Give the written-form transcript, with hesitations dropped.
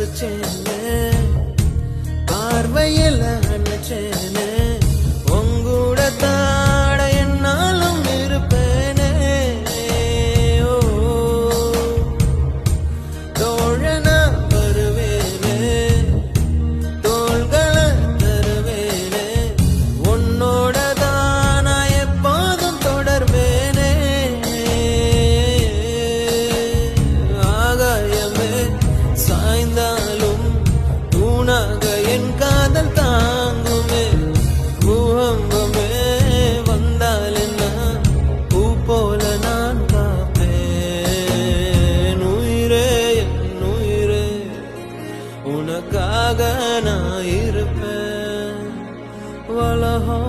ரசிச்சேனே பார்வையில் நினைச்சேனே உங்கூட தாட என்னாலும் இருப்பேனே ஓ தோழனா வருவேனே தோள்களை தருவேனே உன்னோட தானா எப்போதும் தொடர்வேனே ஆகாயமே சாய்ந்தாலும் தூணாக என் காதல் தாங்குமே பூகம்பமே வந்தால் என்ன பூ போல நான் காப்பேன் உயிரே என் உயிரே உனக்காக நான் இருப்பேன் வலஹோ